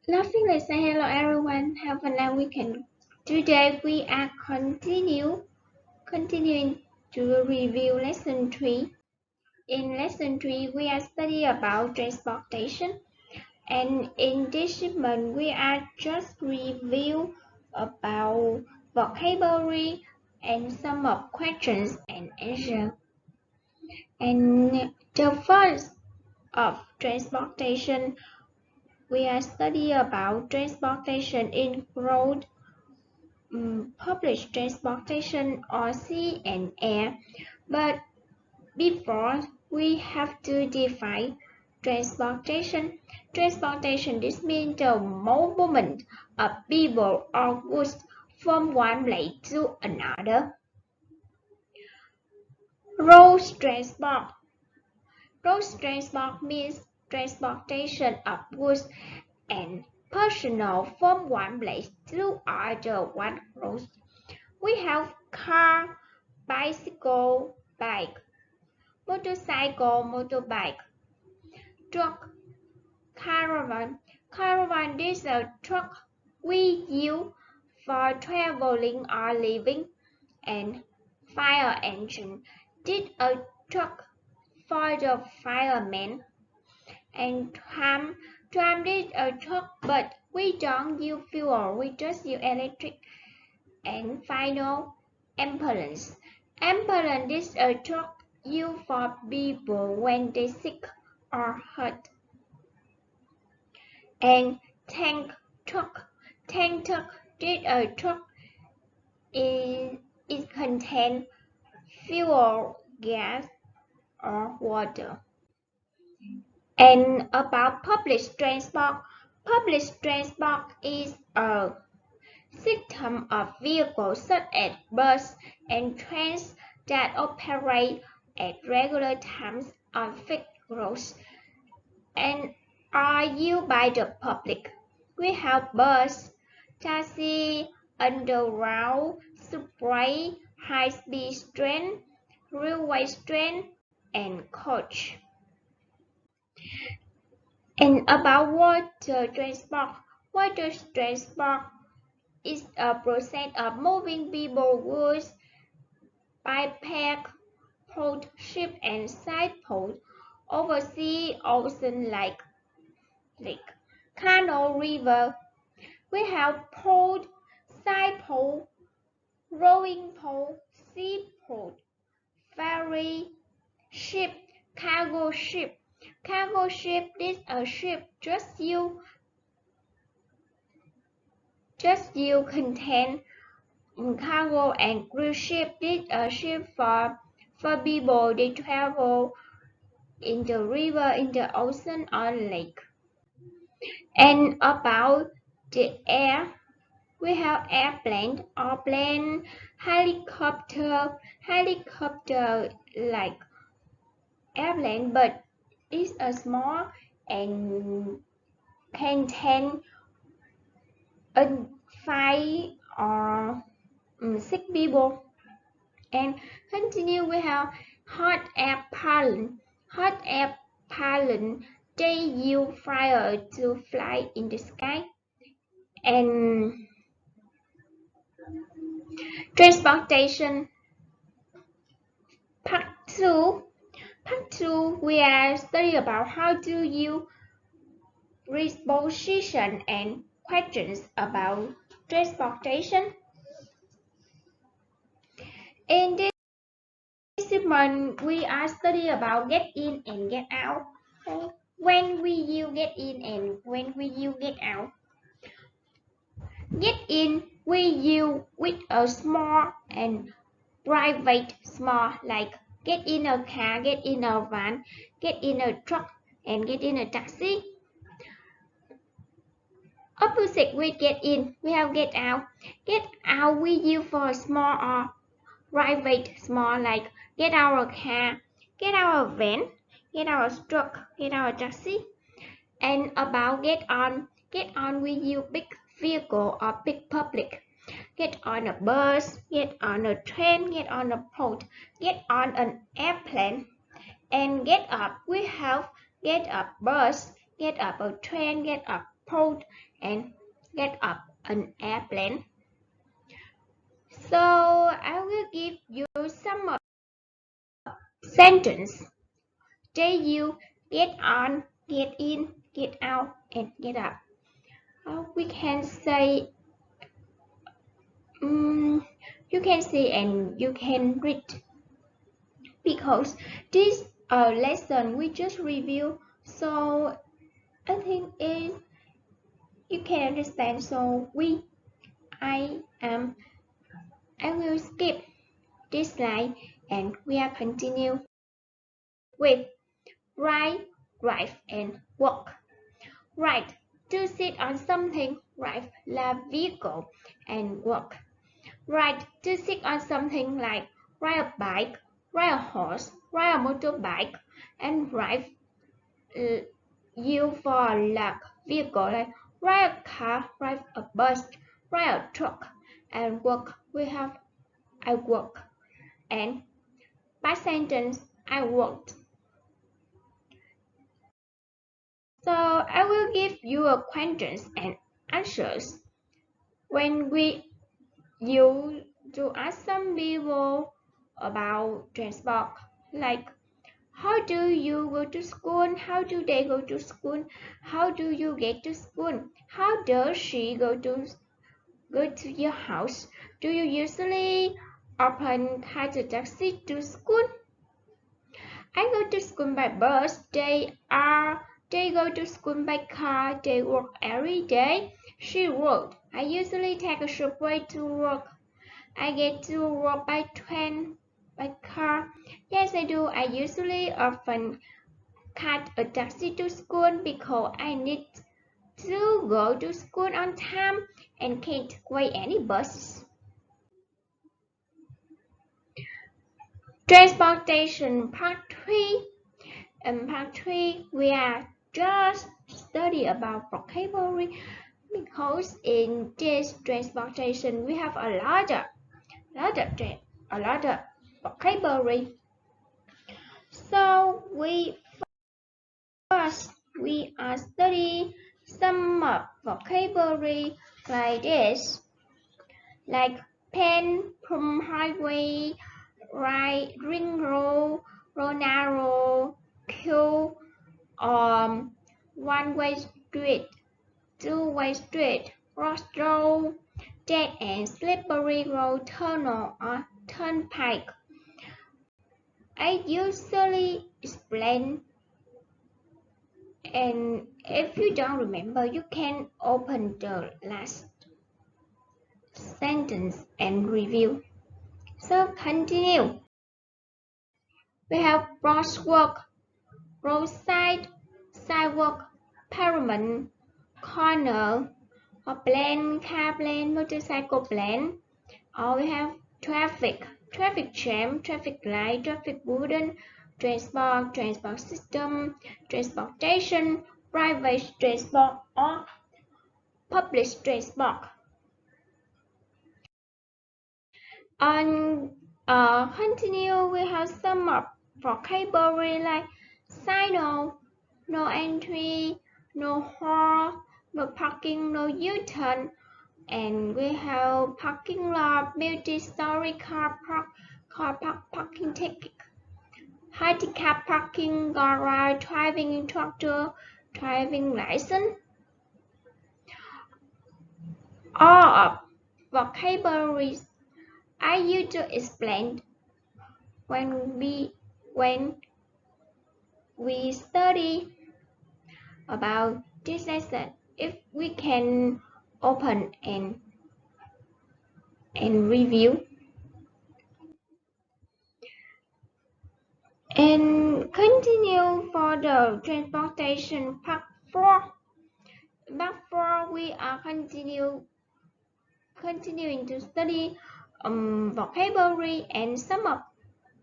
Nothing, let's say hello everyone. Have a nice weekend. Today we are continuing to review lesson 3. In lesson 3 we are studying about transportation, and in this segment we are just review about vocabulary and some of questions and answers. And the first of transportation, we are studying about transportation include public transportation or sea and air. But before we have to define transportation. Transportation, this means the movement of people or goods from one place to another. Road transport. Road transport means transportation of goods and personnel from one place to other one road. We have car, bicycle, bike, motorcycle, motorbike, truck, caravan. Caravan is a truck we use for traveling or living, and fire engine is a truck for the firemen, and tram is a truck but we don't use fuel, we just use electric. And final, ambulance. Ambulance is a truck used for people when they sick or hurt. And tank truck. Tank truck is a truck. It contains fuel, gas, or water. And about public transport is a system of vehicles such as bus and trains that operate at regular times on fixed routes and are used by the public. We have bus, taxi, underground, subway, high-speed train, railway train, and coach. And about water transport is a process of moving people, goods by pack, boat, ship, and sailboat over sea, ocean, lake, canal, river. We have boat, sailboat, rowing boat, seaboat, ferry, ship, cargo ship. Cargo ship is a ship just you contain cargo, and cruise ship is a ship for people they travel in the river, in the ocean or lake. And about the air, we have airplane, plane, helicopter like airplane, but it's a small and contain 5 or 6 people. And continue, we have hot air balloon. They use fire to fly in the sky. And transportation part 2. We are studying about how to use preposition and questions about transportation. In this segment, we are studying about get in and get out. When we use get in and when we use get out. Get in, we use with a small and private small, like get in a car, get in a van, get in a truck, and get in a taxi. Opposite with get in, we have get out. Get out we use for small or private small, like get out a car, get out a van, get out a truck, get out a taxi. And about get on we use big vehicle or big public. Get on a bus, get on a train, get on a boat, get on an airplane. And get up, we have get up bus, get up a train, get up pulled, and get up an airplane. So I will give you some sentence. They you get on, get in, get out, and get up. We can say you can see and you can read, because this lesson we just review, so I think is you can understand. So I will skip this slide and we are continue with ride, drive, and walk. Ride, to sit on something, drive là vehicle, and walk. Ride, to sit on something like ride a bike, ride a horse, ride a motorbike, and drive you for like vehicle like ride a car, ride a bus, ride a truck, and walk. We have I walk, and past sentence I walked. So I will give you a questions and answers. When you to ask some people about transport, like how do you go to school? How do they go to school? How do you get to school? How does she go to your house? Do you usually open the taxi to school? I go to school by bus. They go to school by car. They work every day. She worked. I usually take a subway to work. I get to work by train, by car. Yes, I do. I usually often catch a taxi to school because I need to go to school on time and can't wait any buses. Transportation Part 3. In Part 3, we are just study about vocabulary, because in this transportation we have a lot of vocabulary. So we are study some vocabulary like this, like pen, plum, highway, right, ring road, road narrow, queue, one-way street, two-way street, crossroad, dead and slippery road, tunnel, or turnpike. I usually explain, and if you don't remember, you can open the last sentence and review. So continue. We have crosswalk, roadside, sidewalk, pavement, corner, or plane, car plane, motorcycle plane. Or we have traffic, traffic jam, traffic light, traffic warden, transport, transport system, transportation, private transport, or public transport. On continue, we have some vocabulary like signal, no entry, no hall, no parking, no U-turn, and we have parking lot, multi-story car park, parking ticket, handicap parking, garage, driving instructor, driving license. All of vocabularies I used to explain when we study about this lesson. If we can open and review and continue for the transportation part 4. Part 4 we are continuing to study vocabulary and some of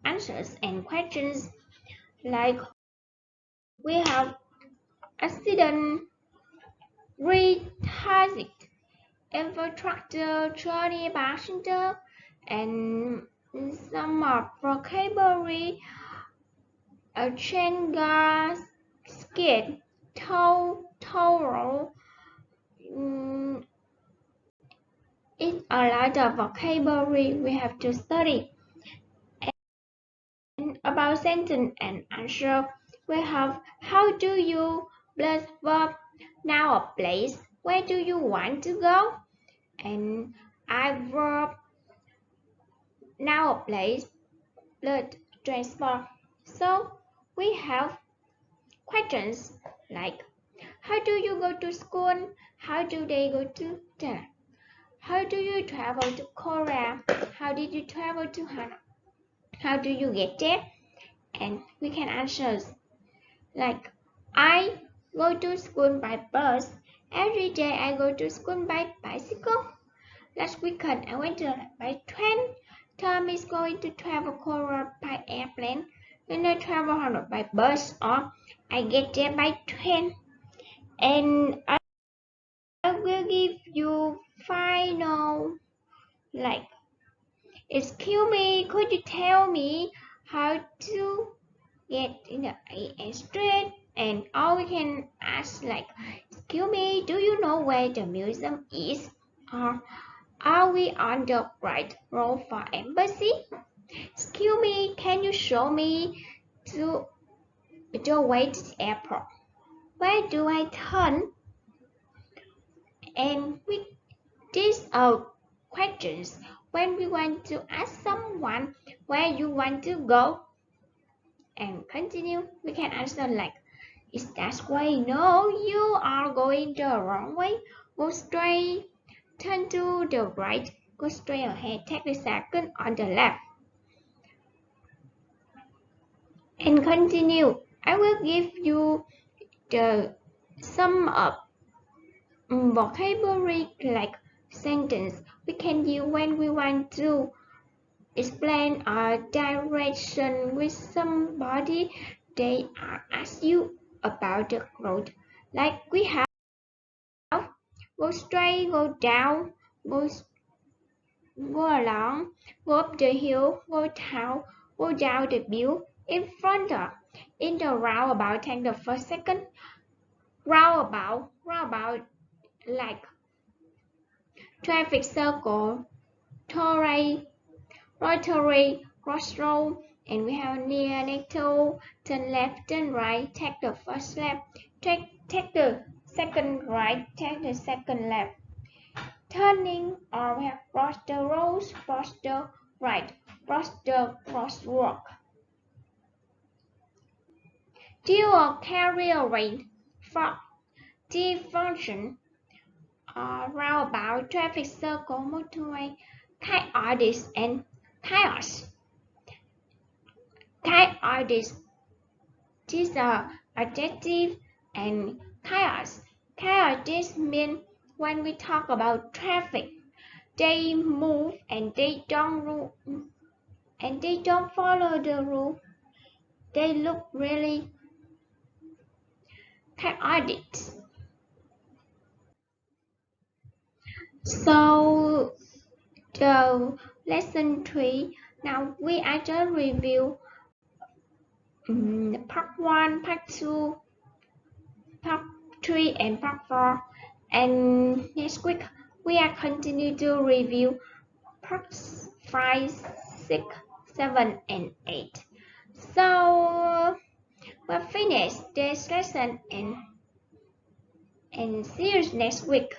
answers and questions, like we have accident, retarded, infrastructure, journey passenger, and some of vocabulary, a chain gas, skid, tow roll, a lot of vocabulary we have to study. And about sentence and answer, we have how do you plus verb, now a place, where do you want to go? And I verb, now a place, plus transport. So we have questions like how do you go to school? How do they go to dinner? How do you travel to Korea? How did you travel to Hana? How do you get there? And we can answer like I go to school by bus. Every day I go to school by bicycle. Last weekend I went by train. Tom is going to travel Korea by airplane. When I travel Hana by bus or I get there by train. And I will give you final like excuse me, could you tell me how to get in the A street? And or we can ask like excuse me, do you know where the museum is? Or are we on the right road for embassy? Excuse me, can you show me to the way to the airport? Where do I turn? And these are questions when we want to ask someone where you want to go. And continue, we can answer like, is that way? No, you are going the wrong way. Go straight, turn to the right, go straight ahead, take the second on the left. And continue, I will give you the sum of vocabulary like sentence we can use when we want to explain a direction with somebody. They ask you about the road. Like we have go straight, go down, go along, go up the hill, go down the view, in front of, in the roundabout, take the first second. Roundabout like traffic circle, rotary, crossroad, and we have near, next to, turn left, turn right, take the first left, take the second right, take the second left. Turning, or we have cross the roads, cross the right, cross the crosswalk. Dual carrier rate for T function, roundabout, traffic circle, motorway, chaotic and chaos. Chaotic, these are adjective, and chaos. Chaotic means when we talk about traffic, they move and they don't follow the rule. They look really chaotic. So the lesson 3. Now we are just review part 1, part 2, part 3, and part 4. And next week we are continue to review parts 5, 6, 7, and 8. So we'll finish this lesson and see you next week.